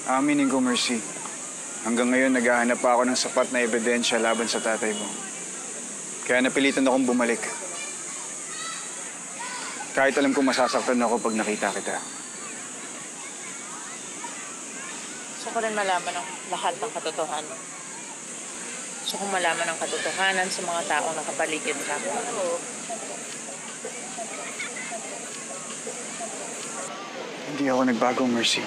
Aminin ko, Mercy. Hanggang ngayon, naghahanap pa ako ng sapat na ebidensya laban sa tatay mo. Kaya napilitan akong bumalik. Kahit alam ko masasaktan ako pag nakita kita. Gusto ko rin malaman ang lahat ng katotohanan. Gusto kong malaman ang katotohanan sa mga taong nakapaligid sa akin. Hindi ako nagbago, Mercy.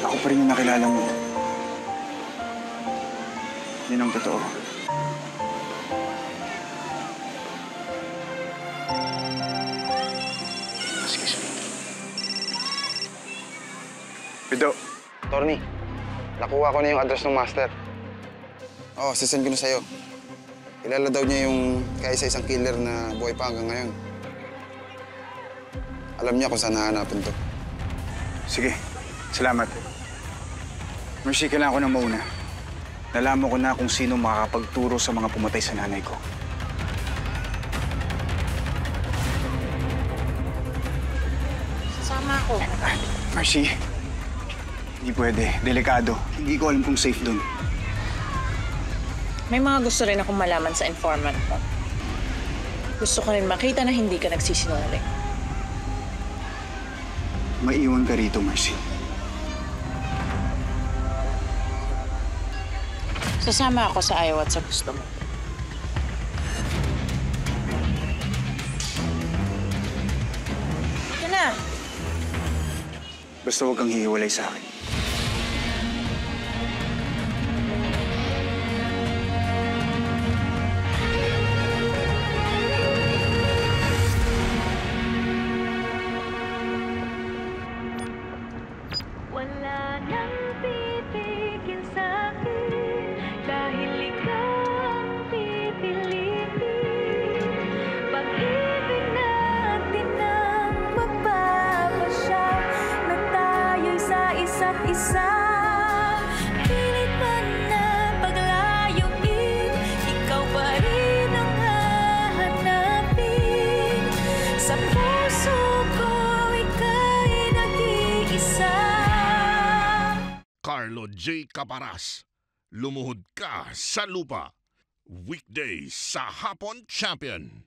Ako pa rin yung nakilala mo. Yun ang totoo. Excuse me. Pido. Attorney, nakuha ko na yung address ng master. Oo, sisend ko na sa'yo. Kilala daw niya yung kaisa-isang killer na buhay pa hanggang ngayon. Alam niya kung saan hahanapin to. Sige, salamat. Mercy, kailangan ko na mauna. Nalaman ko na kung sino makakapagturo sa mga pumatay sa nanay ko. Sasama ako. Mercy, hindi pwede. Delikado. Hindi ko alam kung safe dun. May mga gusto rin akong malaman sa informant mo. Gusto ko rin makita na hindi ka nagsisinungaling. Maiwan ka rito, Mercy. Sasama ako sa ayaw at sa gusto mo. Yan na. Basta huwag kang hihiwalay sa akin. Wala nang pipigil sa'kin dahil ikaw ang pipilitin. Pag-ibig natin ang magpapasya na tayo'y sa isa't isa. Pilit man na paglayuin, ikaw pa rin ang hahanapin. Sa puso ko, ika'y nag-iisa. Carlo J. Caparas, Lumuhod Ka sa Lupa. Weekdays sa Hapon Champion.